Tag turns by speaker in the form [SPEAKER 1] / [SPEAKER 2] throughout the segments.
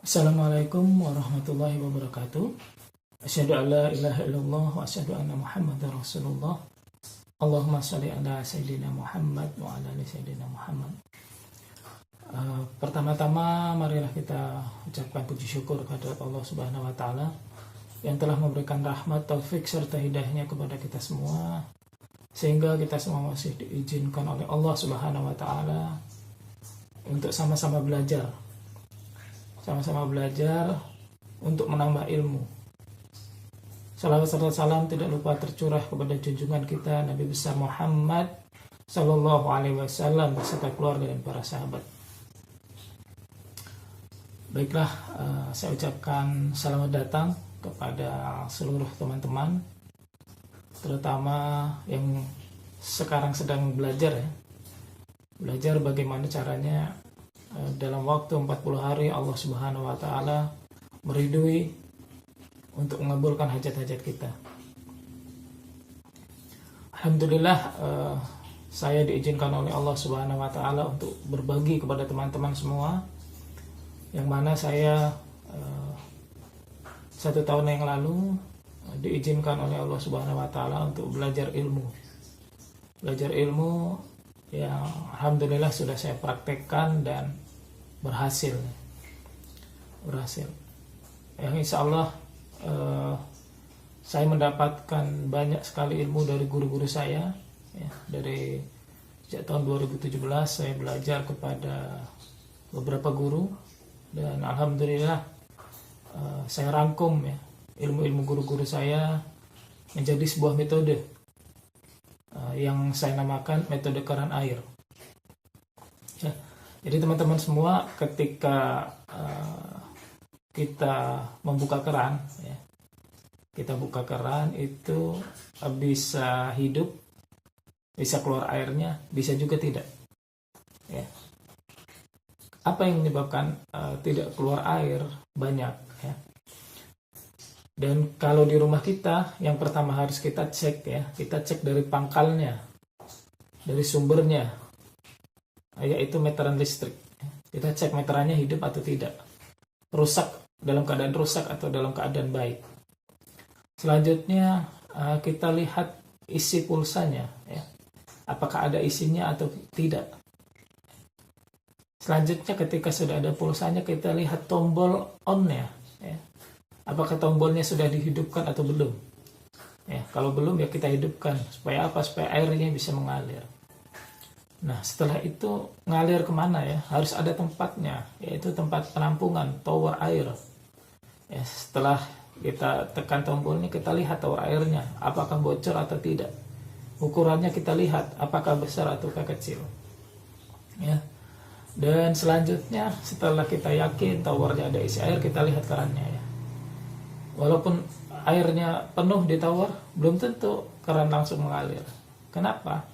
[SPEAKER 1] Assalamualaikum warahmatullahi wabarakatuh. Asyhadu an la ilaha illallah wa asyhadu anna Muhammadar Rasulullah. Allahumma shalli ala sayyidina Muhammad wa ala ali sayyidina Muhammad. Pertama-tama marilah kita ucapkan puji syukur kepada Allah Subhanahu wa taala yang telah memberikan rahmat, taufik serta hidayahnya kepada kita semua sehingga kita semua masih diizinkan oleh Allah Subhanahu wa taala untuk sama-sama belajar untuk menambah ilmu. Salawat serta salam tidak lupa tercurah kepada junjungan kita Nabi besar Muhammad Sallallahu Alaihi Wasallam beserta keluarga dan para sahabat. Baiklah, saya ucapkan selamat datang kepada seluruh teman-teman, terutama yang sekarang sedang belajar belajar bagaimana caranya dalam waktu 40 hari Allah Subhanahu wa taala meridui untuk mengabulkan hajat-hajat kita. Alhamdulillah, saya diizinkan oleh Allah Subhanahu wa taala untuk berbagi kepada teman-teman semua, yang mana saya 1 tahun yang lalu diizinkan oleh Allah Subhanahu wa taala untuk belajar ilmu yang alhamdulillah sudah saya praktekkan dan berhasil. Yang insya Allah saya mendapatkan banyak sekali ilmu dari guru-guru saya. Dari sejak tahun 2017 saya belajar kepada beberapa guru dan alhamdulillah saya rangkum ilmu-ilmu guru-guru saya menjadi sebuah metode yang saya namakan metode keran air. Jadi teman-teman semua, ketika kita membuka keran, kita buka keran itu bisa hidup, bisa keluar airnya, bisa juga tidak. Apa yang menyebabkan tidak keluar air? Banyak. Dan kalau di rumah kita, yang pertama harus kita cek kita cek dari pangkalnya, dari sumbernya, yaitu meteran listrik. Kita cek meterannya hidup atau tidak, rusak, dalam keadaan rusak atau dalam keadaan baik. Selanjutnya kita lihat isi pulsanya, apakah ada isinya atau tidak. Selanjutnya ketika sudah ada pulsanya, kita lihat tombol on-nya, apakah tombolnya sudah dihidupkan atau belum. Kalau belum, ya kita hidupkan. Supaya apa? Supaya airnya bisa mengalir. Nah, setelah itu ngalir kemana harus ada tempatnya, yaitu tempat penampungan, tower air. Setelah kita tekan tombolnya, kita lihat tower airnya, apakah bocor atau tidak. Ukurannya kita lihat, apakah besar atau kecil. Dan selanjutnya, setelah kita yakin towernya ada isi air, kita lihat kerannya. Walaupun airnya penuh di tower, belum tentu keran langsung mengalir. Kenapa?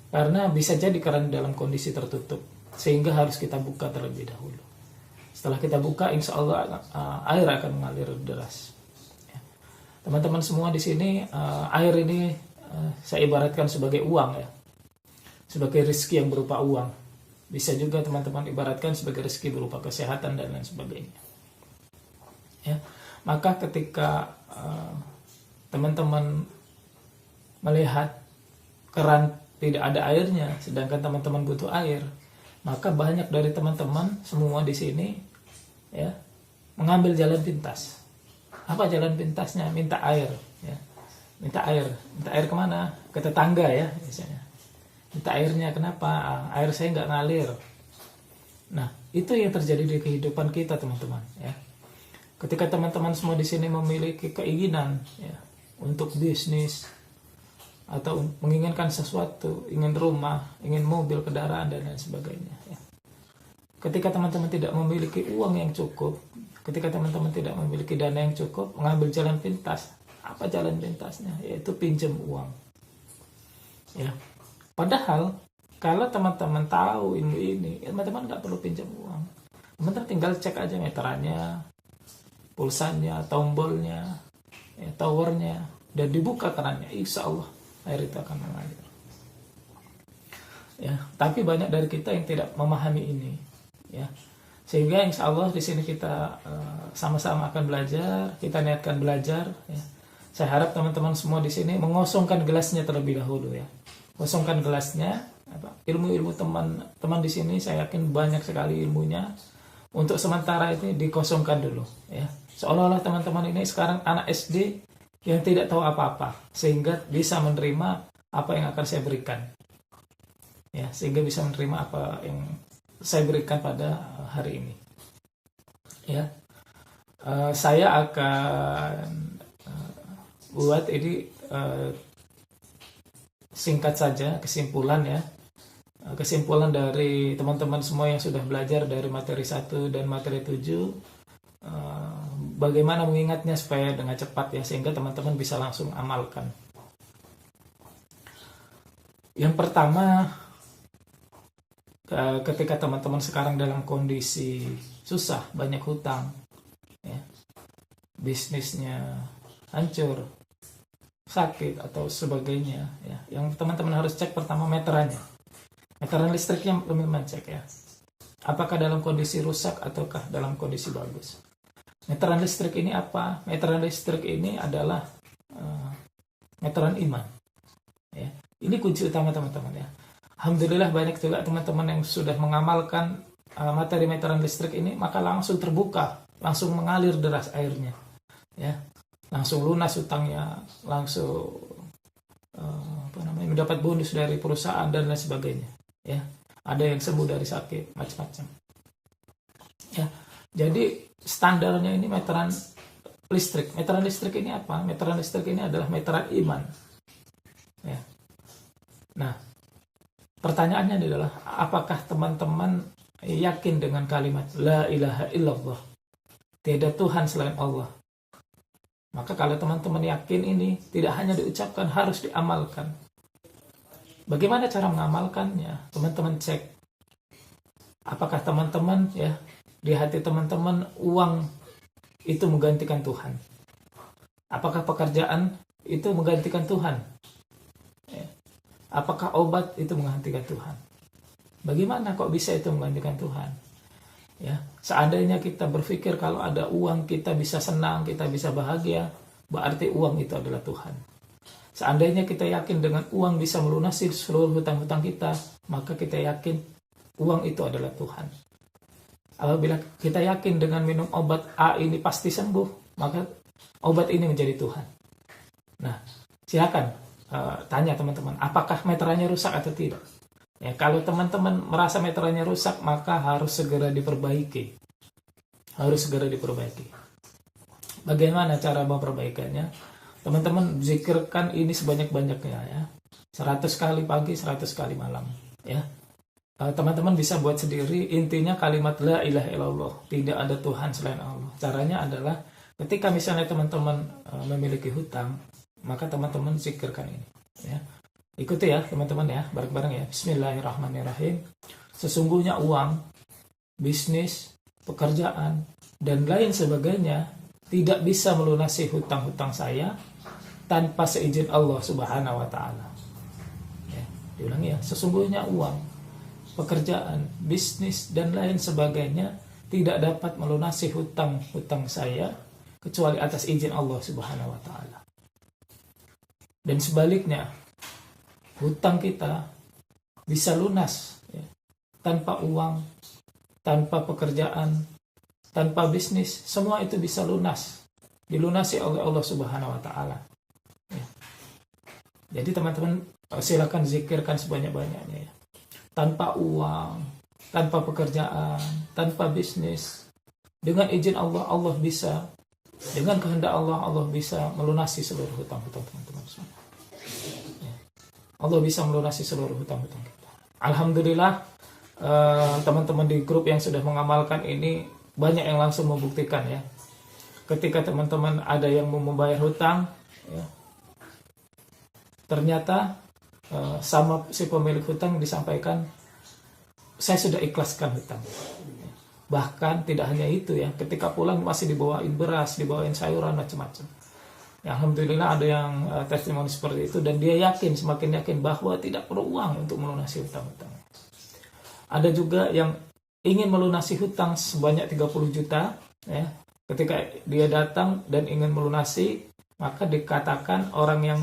[SPEAKER 1] Karena bisa jadi keran dalam kondisi tertutup, sehingga harus kita buka terlebih dahulu. Setelah kita buka, insya Allah air akan mengalir deras. Teman-teman semua di sini, air ini saya ibaratkan sebagai uang, sebagai rezeki yang berupa uang. Bisa juga teman-teman ibaratkan sebagai rezeki berupa kesehatan dan lain sebagainya. Maka ketika teman-teman melihat keran tidak ada airnya, sedangkan teman-teman butuh air, maka banyak dari teman-teman semua di sini mengambil jalan pintas. Apa jalan pintasnya? Minta air. Minta air kemana? Ke tetangga misalnya. Minta airnya, kenapa? Air saya nggak ngalir. Nah, itu yang terjadi di kehidupan kita, teman-teman. Ketika teman-teman semua di sini memiliki keinginan untuk bisnis atau menginginkan sesuatu, ingin rumah, ingin mobil, kendaraan dan lain sebagainya. Ketika teman-teman tidak memiliki uang yang cukup, ketika teman-teman tidak memiliki dana yang cukup, mengambil jalan pintas. Apa jalan pintasnya? Yaitu pinjam uang. Padahal kalau teman-teman tahu ilmu ini, teman-teman nggak perlu pinjam uang. Teman-teman tinggal cek aja meterannya, pulsanya, tombolnya, towernya, dan dibuka kerannya, insya Allah air itu akan mengalir. Tapi banyak dari kita yang tidak memahami ini. Sehingga insya Allah di sini kita sama-sama akan belajar, kita niatkan belajar. Ya. Saya harap teman-teman semua di sini mengosongkan gelasnya terlebih dahulu ya. Kosongkan gelasnya. Ilmu-ilmu teman-teman di sini saya yakin banyak sekali ilmunya. Untuk sementara ini dikosongkan dulu ya. Seolah-olah teman-teman ini sekarang anak SD yang tidak tahu apa-apa, sehingga bisa menerima apa yang akan saya berikan. Ya, sehingga bisa menerima apa yang saya berikan pada hari ini. Ya, saya akan buat ini singkat saja kesimpulan ya. Kesimpulan dari teman-teman semua yang sudah belajar dari materi 1 dan materi 7, bagaimana mengingatnya supaya dengan cepat ya, sehingga teman-teman bisa langsung amalkan. Yang pertama, ketika teman-teman sekarang dalam kondisi susah, banyak hutang, ya, bisnisnya hancur, sakit atau sebagainya, ya, yang teman-teman harus cek pertama meterannya. Meteran listriknya teman-teman cek ya. Apakah dalam kondisi rusak ataukah dalam kondisi bagus. Meteran listrik ini apa? Meteran listrik ini adalah meteran iman. Ya. Ini kunci utama teman-teman ya. Alhamdulillah banyak juga teman-teman yang sudah mengamalkan materi meteran listrik ini, maka langsung terbuka, langsung mengalir deras airnya. Ya. Langsung lunas hutangnya, langsung mendapat bonus dari perusahaan dan lain sebagainya. Ya, ada yang sembuh dari sakit, macam-macam. Ya, jadi standarnya ini meteran listrik. Meteran listrik ini apa? Meteran listrik ini adalah meteran iman. Ya. Nah, pertanyaannya adalah, apakah teman-teman yakin dengan kalimat La ilaha illallah, tiada Tuhan selain Allah? Maka kalau teman-teman yakin ini, tidak hanya diucapkan, harus diamalkan. Bagaimana cara mengamalkannya? Teman-teman cek. Apakah teman-teman ya, di hati teman-teman uang itu menggantikan Tuhan? Apakah pekerjaan itu menggantikan Tuhan? Ya. Apakah obat itu menggantikan Tuhan? Bagaimana kok bisa itu menggantikan Tuhan? Ya, seandainya kita berpikir kalau ada uang kita bisa senang, kita bisa bahagia, berarti uang itu adalah Tuhan. Seandainya kita yakin dengan uang bisa melunasi seluruh hutang-hutang kita, maka kita yakin uang itu adalah Tuhan. Apabila kita yakin dengan minum obat A ini pasti sembuh, maka obat ini menjadi Tuhan. Nah, silakan tanya teman-teman, apakah meterannya rusak atau tidak? Ya, kalau teman-teman merasa meterannya rusak, maka harus segera diperbaiki. Harus segera diperbaiki. Bagaimana cara memperbaikannya? Teman-teman zikirkan ini sebanyak-banyaknya ya. 100 kali pagi, 100 kali malam ya. Teman-teman bisa buat sendiri, intinya kalimat La ilaha illallah, tidak ada Tuhan selain Allah. Caranya adalah ketika misalnya teman-teman memiliki hutang, maka teman-teman zikirkan ini ya. Ikuti ya teman-teman ya, bareng-bareng ya. Bismillahirrahmanirrahim. Sesungguhnya uang, bisnis, pekerjaan dan lain sebagainya tidak bisa melunasi hutang-hutang saya tanpa seizin Allah Subhanahu wa Ta'ala. Ya, diulangi ya, sesungguhnya uang, pekerjaan, bisnis dan lain sebagainya tidak dapat melunasi hutang-hutang saya kecuali atas izin Allah Subhanahu wa Ta'ala. Dan sebaliknya, hutang kita bisa lunas ya, tanpa uang, tanpa pekerjaan, tanpa bisnis, semua itu bisa lunas, dilunasi oleh Allah Subhanahu wa Ta'ala. Ya. Jadi teman-teman silakan zikirkan sebanyak-banyaknya ya. Tanpa uang, tanpa pekerjaan, tanpa bisnis, dengan izin Allah, Allah bisa, dengan kehendak Allah, Allah bisa melunasi seluruh hutang-hutang teman-teman semua. Ya. Allah bisa melunasi seluruh hutang-hutang kita. Alhamdulillah, teman-teman di grup yang sudah mengamalkan ini banyak yang langsung membuktikan ya. Ketika teman-teman ada yang mau membayar hutang ya, ternyata sama si pemilik hutang disampaikan, saya sudah ikhlaskan hutang. Bahkan tidak hanya itu ya, ketika pulang masih dibawain beras, dibawain sayuran macam-macam ya. Alhamdulillah ada yang testimoni seperti itu, dan dia yakin, semakin yakin bahwa tidak perlu uang untuk melunasi hutang-hutang. Ada juga yang ingin melunasi hutang sebanyak 30 juta, ya, ketika dia datang dan ingin melunasi, maka dikatakan orang yang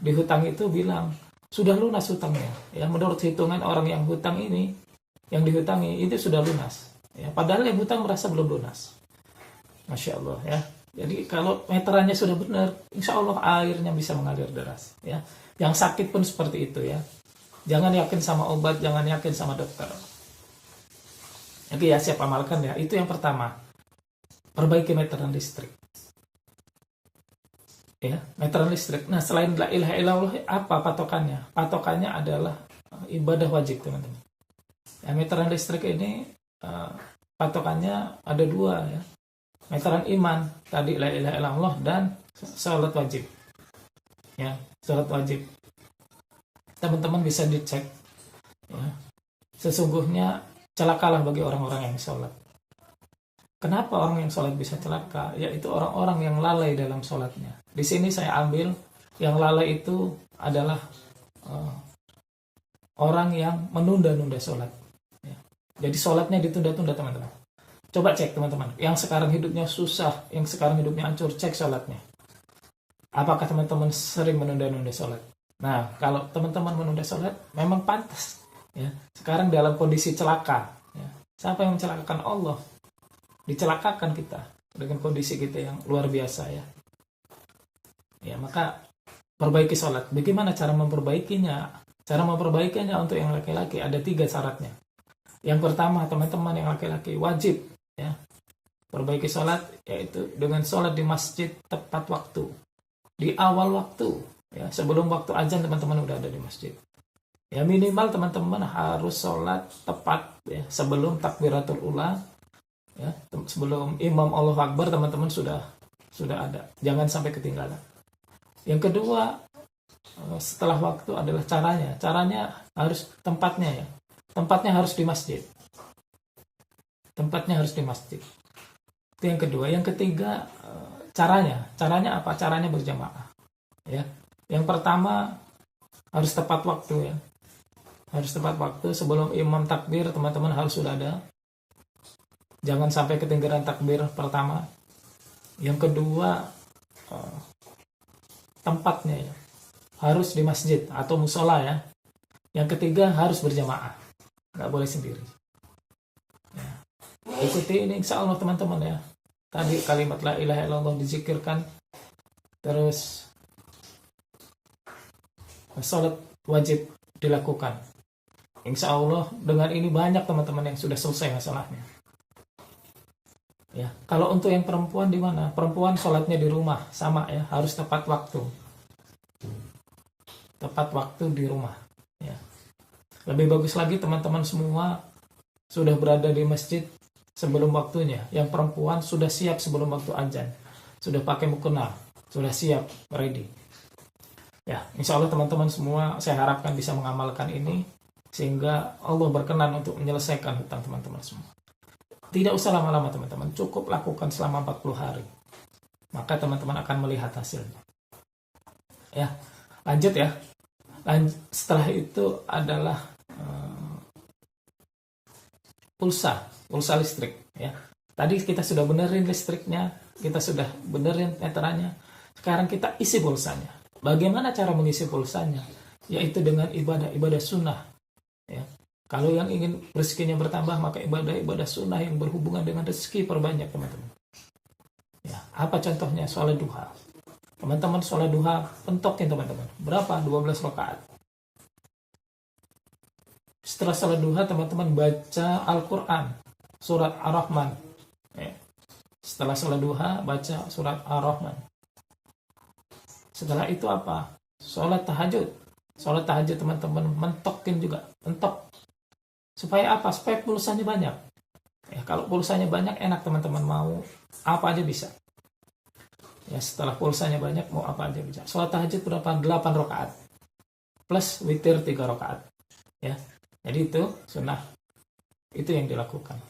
[SPEAKER 1] dihutang itu bilang, sudah lunas hutangnya. Ya, menurut hitungan orang yang hutang ini, yang dihutangi itu sudah lunas. Ya, padahal yang hutang merasa belum lunas. Masya Allah, ya. Jadi kalau meterannya sudah benar, insya Allah airnya bisa mengalir deras. Ya, yang sakit pun seperti itu, ya. Jangan yakin sama obat, jangan yakin sama dokter. Oke, ya, siap amalkan, ya. Itu yang pertama. Perbaiki meteran listrik. Ya, meteran listrik. Nah, selain la ilaha illallah, apa patokannya? Patokannya adalah ibadah wajib, teman-teman. Ya, meteran listrik ini patokannya ada dua, ya. Meteran iman, tadi la ilaha illallah, dan sholat wajib. Ya, sholat wajib. Teman-teman bisa dicek, ya. Sesungguhnya celakalah bagi orang-orang yang sholat. Kenapa orang yang sholat bisa celaka? Yaitu orang-orang yang lalai dalam sholatnya. Di sini saya ambil yang lalai itu adalah orang yang menunda-nunda sholat. Ya. Jadi sholatnya ditunda-tunda, teman-teman. Coba cek, teman-teman. Yang sekarang hidupnya susah, yang sekarang hidupnya hancur, cek sholatnya. Apakah teman-teman sering menunda-nunda sholat? Nah, kalau teman-teman menunda sholat, memang pantas. Ya. Sekarang dalam kondisi celaka. Ya. Siapa yang mencelakakan? Allah. Dicelakakan kita dengan kondisi kita yang luar biasa, ya. Ya, maka perbaiki sholat. Bagaimana cara memperbaikinya? Cara memperbaikinya untuk yang laki-laki ada 3 syaratnya. Yang pertama, teman-teman yang laki-laki wajib, ya, perbaiki sholat, yaitu dengan sholat di masjid tepat waktu, di awal waktu, ya, sebelum waktu azan teman-teman udah ada di masjid. Ya, minimal teman-teman harus sholat tepat, ya, sebelum takbiratul ula. Ya, sebelum imam Allahu Akbar teman-teman sudah ada. Jangan sampai ketinggalan. Yang kedua, setelah waktu adalah caranya. Caranya harus tempatnya, ya. Tempatnya harus di masjid. Tempatnya harus di masjid. Itu yang kedua. Yang ketiga, caranya. Caranya apa? Caranya berjamaah. Ya. Yang pertama harus tepat waktu, ya. Harus tepat waktu sebelum imam takbir teman-teman harus sudah ada. Jangan sampai ketinggalan takbir pertama. Yang kedua, tempatnya, ya, harus di masjid atau musola, ya. Yang ketiga harus berjamaah, nggak boleh sendiri. Ya. Ikuti ini insya Allah, teman-teman, ya. Tadi kalimat la ilaha illallah dizikirkan, terus sholat wajib dilakukan. Insya Allah dengan ini banyak teman-teman yang sudah selesai masalahnya. Ya, kalau untuk yang perempuan di mana? Perempuan sholatnya di rumah, sama, ya, harus tepat waktu. Tepat waktu di rumah, ya. Lebih bagus lagi teman-teman semua sudah berada di masjid sebelum waktunya. Yang perempuan sudah siap sebelum waktu azan, sudah pakai mukena, sudah siap, ready. Ya, insya Allah teman-teman semua saya harapkan bisa mengamalkan ini sehingga Allah berkenan untuk menyelesaikan hutang teman-teman semua. Tidak usah lama-lama, teman-teman. Cukup lakukan selama 40 hari. Maka teman-teman akan melihat hasilnya. Ya, lanjut, ya. Setelah itu adalah pulsa listrik, ya. Tadi kita sudah benerin listriknya, kita sudah benerin meterannya. Sekarang kita isi pulsanya. Bagaimana cara mengisi pulsanya? Yaitu dengan ibadah sunnah, ya. Kalau yang ingin rezekinya bertambah, maka ibadah sunnah yang berhubungan dengan rezeki perbanyak, teman-teman. Ya, apa contohnya? Sholat duha. Teman-teman sholat duha, pentokin, teman-teman. Berapa? 12 rakaat. Setelah sholat duha, teman-teman baca Al-Quran, surat Ar-Rahman. Ya. Setelah sholat duha, baca surat Ar-Rahman. Setelah itu apa? Sholat tahajud. Sholat tahajud, teman-teman, mentokin juga. Mentok. Supaya apa? Supaya pulsanya banyak. Ya, kalau pulsanya banyak, enak, teman-teman, mau apa aja bisa. Ya, setelah pulsanya banyak, mau apa aja bisa. Sholat tahajud berapa? 8 rakaat. Plus witir 3 rakaat. Ya. Jadi itu sunnah. Itu yang dilakukan.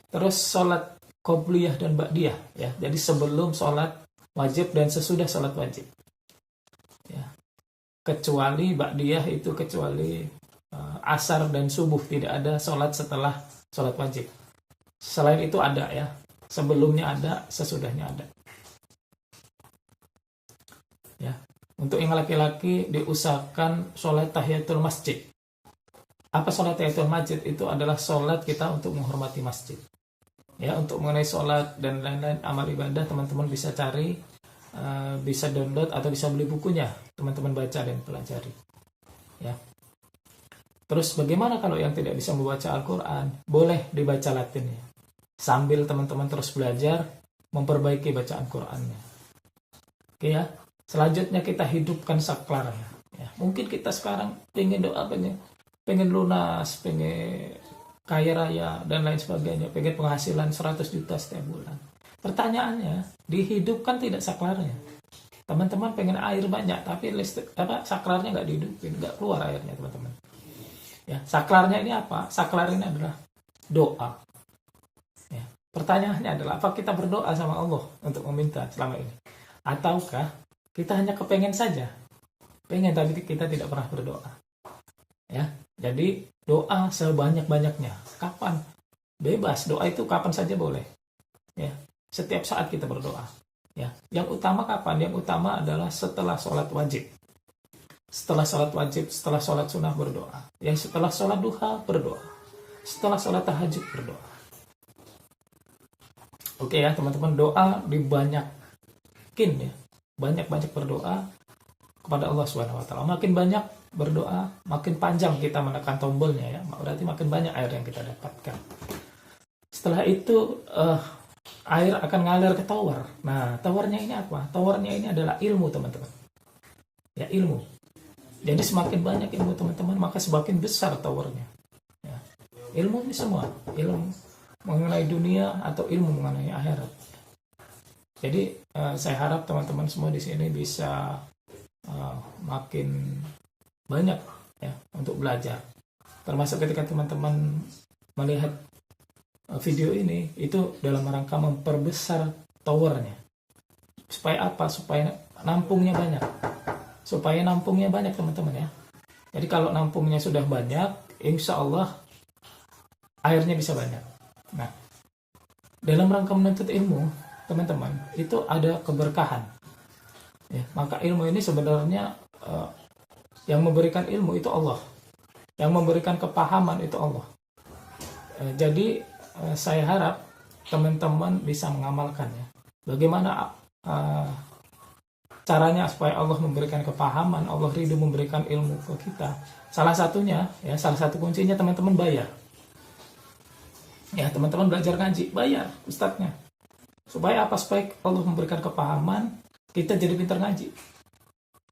[SPEAKER 1] Terus sholat qobliyah dan ba'diyah, ya. Jadi sebelum sholat wajib dan sesudah sholat wajib. Ya. Kecuali ba'diyah itu kecuali asar dan subuh, tidak ada sholat setelah sholat wajib. Selain itu ada ya, sebelumnya ada, sesudahnya ada. Ya, untuk yang laki-laki diusahakan sholat tahiyatul masjid. Apa sholat tahiyatul masjid? Itu adalah sholat kita untuk menghormati masjid. Ya, untuk mengenai sholat dan lain-lain amal ibadah, teman-teman bisa cari, bisa download atau bisa beli bukunya, teman-teman baca dan pelajari. Ya. Terus bagaimana kalau yang tidak bisa membaca Al-Quran? Boleh dibaca Latinnya. Sambil teman-teman terus belajar, memperbaiki bacaan Qurannya. Oke ya. Selanjutnya kita hidupkan saklarnya. Ya. Mungkin kita sekarang pengen doa, pengen lunas, pengen kaya raya, dan lain sebagainya. Pengen penghasilan 100 juta setiap bulan. Pertanyaannya, dihidupkan tidak saklarnya? Teman-teman pengen air banyak, tapi saklarnya nggak dihidupin, nggak keluar airnya teman-teman. Ya, saklarnya ini apa? Saklar ini adalah doa. Ya, pertanyaannya adalah, apa kita berdoa sama Allah untuk meminta selama ini? Ataukah kita hanya kepengen saja? Pengen tapi kita tidak pernah berdoa. Ya, jadi doa sebanyak-banyaknya. Kapan? Bebas, doa itu kapan saja boleh. Ya, setiap saat kita berdoa. Ya, yang utama kapan? Yang utama adalah setelah sholat wajib. Setelah sholat wajib, setelah sholat sunnah berdoa. Yang setelah sholat duha berdoa. Setelah sholat tahajud berdoa. Oke ya teman-teman, doa dibanyakin ya. Banyak-banyak berdoa kepada Allah SWT. Makin banyak berdoa, makin panjang kita menekan tombolnya ya. Berarti makin banyak air yang kita dapatkan. Setelah itu air akan ngalir ke tower. Nah, towernya ini apa? Towernya ini adalah ilmu teman-teman. Ya, ilmu. Jadi semakin banyak ilmu teman-teman, maka semakin besar towernya. Ya. Ilmu ini semua, ilmu mengenai dunia atau ilmu mengenai akhirat. Jadi saya harap teman-teman semua di sini bisa makin banyak ya untuk belajar. Termasuk ketika teman-teman melihat video ini, itu dalam rangka memperbesar towernya. Supaya apa? Supaya nampungnya banyak. Supaya nampungnya banyak teman-teman ya. Jadi kalau nampungnya sudah banyak, insya Allah airnya bisa banyak. Nah, dalam rangka menuntut ilmu, teman-teman, itu ada keberkahan. Ya, maka ilmu ini sebenarnya yang memberikan ilmu itu Allah. Yang memberikan kepahaman itu Allah. Jadi saya harap teman-teman bisa mengamalkan ya. Bagaimana caranya supaya Allah memberikan kepahaman, Allah ridho memberikan ilmu ke kita. Salah satunya, ya salah satu kuncinya teman-teman bayar. Ya teman-teman belajar ngaji, bayar ustadznya. Supaya apa? Supaya Allah memberikan kepahaman, kita jadi pintar ngaji.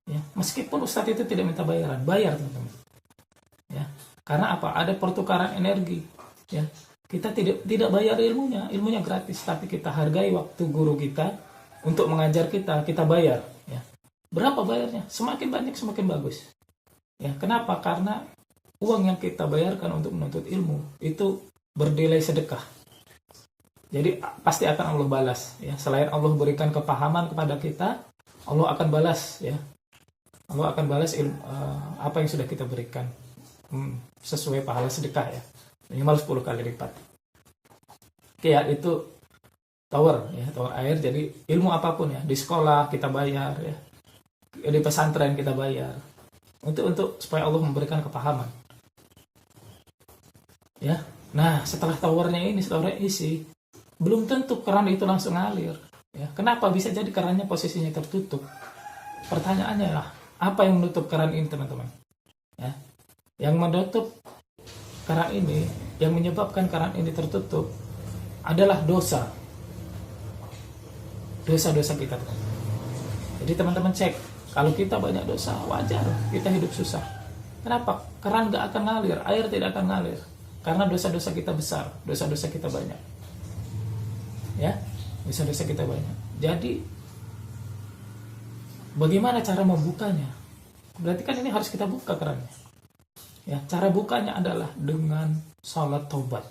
[SPEAKER 1] Ya, meskipun ustadz itu tidak minta bayaran, bayar teman-teman. Ya, karena apa? Ada pertukaran energi. Ya, kita tidak bayar ilmunya gratis, tapi kita hargai waktu guru kita untuk mengajar kita bayar. Ya. Berapa bayarnya? Semakin banyak semakin bagus. Ya, kenapa? Karena uang yang kita bayarkan untuk menuntut ilmu itu bernilai sedekah. Jadi pasti akan Allah balas. Ya. Selain Allah berikan kepahaman kepada kita, Allah akan balas. Ya. Allah akan balas apa yang sudah kita berikan sesuai pahala sedekah ya. Minimal 10 kali lipat. Oke ya, itu tower ya, tower air. Jadi ilmu apapun ya, di sekolah kita bayar ya, di pesantren kita bayar untuk supaya Allah memberikan kepahaman ya. Nah setelah towernya isi, belum tentu keran itu langsung ngalir ya. Kenapa? Bisa jadi kerannya posisinya tertutup. Pertanyaannya lah, apa yang menutup keran ini teman-teman ya? Yang menutup keran ini, yang menyebabkan keran ini tertutup adalah dosa-dosa kita teman-teman. Jadi teman-teman cek, kalau kita banyak dosa, wajar kita hidup susah. Kenapa? Keran gak akan ngalir, air tidak akan ngalir, karena dosa-dosa kita besar, dosa-dosa kita banyak ya, dosa-dosa kita banyak. Jadi bagaimana cara membukanya? Berarti kan ini harus kita buka kerannya ya. Cara bukanya adalah dengan sholat taubat.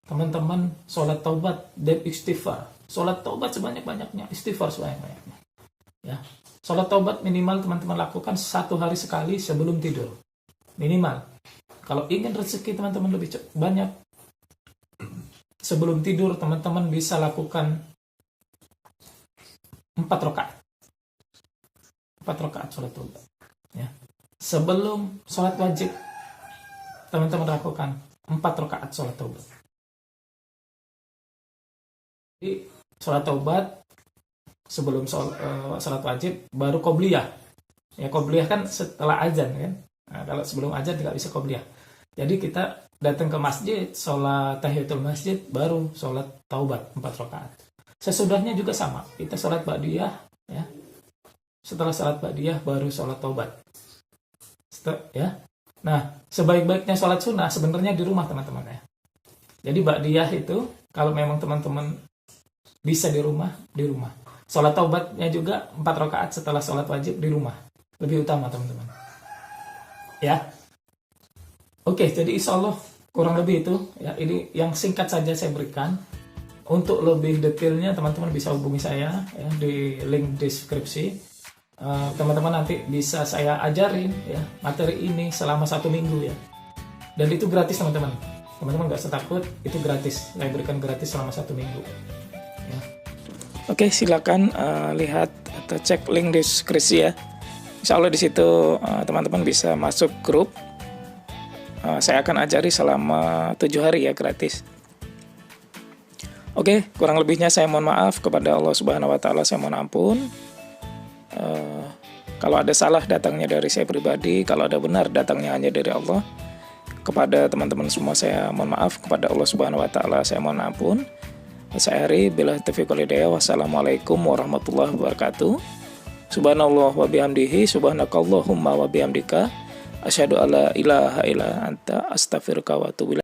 [SPEAKER 1] Teman-teman, sholat taubat dan istighfar. Sholat taubat sebanyak-banyaknya, istighfar sebanyak-banyaknya. Ya, sholat taubat minimal teman-teman lakukan 1 hari sekali sebelum tidur. Minimal. Kalau ingin rezeki teman-teman lebih banyak, sebelum tidur teman-teman bisa lakukan 4 rakaat. 4 rakaat sholat taubat. Ya. Sebelum sholat wajib, teman-teman lakukan 4 rakaat sholat taubat. Jadi sholat taubat sebelum sholat wajib baru qobliyah. Ya, qobliyah kan setelah azan kan. Nah, kalau sebelum azan tidak bisa qobliyah. Jadi kita datang ke masjid, sholat tahiyatul masjid, baru sholat taubat 4 rakaat. Sesudahnya juga sama, kita sholat ba'diyah, ya. Setelah sholat ba'diyah baru sholat taubat. Ya. Nah, sebaik-baiknya sholat sunnah sebenarnya di rumah teman-teman ya. Jadi ba'diyah itu kalau memang teman-teman bisa di rumah, di rumah. Sholat taubatnya juga 4 rakaat setelah sholat wajib di rumah. Lebih utama teman-teman. Ya. Oke, jadi insya Allah kurang lebih itu ya. Ini yang singkat saja saya berikan. Untuk lebih detailnya teman-teman bisa hubungi saya ya, di link deskripsi. Teman-teman nanti bisa saya ajarin ya materi ini selama 1 minggu ya. Dan itu gratis teman-teman. Teman-teman nggak usah takut, itu gratis. Saya berikan gratis selama 1 minggu. Ya. Oke, silakan lihat atau cek link deskripsi ya. Insya Allah di situ teman-teman bisa masuk grup. Saya akan ajari selama 7 hari ya, gratis. Oke, kurang lebihnya saya mohon maaf kepada Allah Subhanahu wa Ta'ala, saya mohon ampun. Kalau ada salah datangnya dari saya pribadi, kalau ada benar datangnya hanya dari Allah. Kepada teman-teman semua saya mohon maaf, kepada Allah Subhanahu wa Ta'ala saya mohon ampun. Saya Ari, bila taufiq wal hidayah. Wassalamualaikum warahmatullahi wabarakatuh. Subhanallah wa bihamdihi, subhanakallahumma wa bihamdika, asyhadu alla ilaha illa anta, astaghfiruka wa atubu ilaik.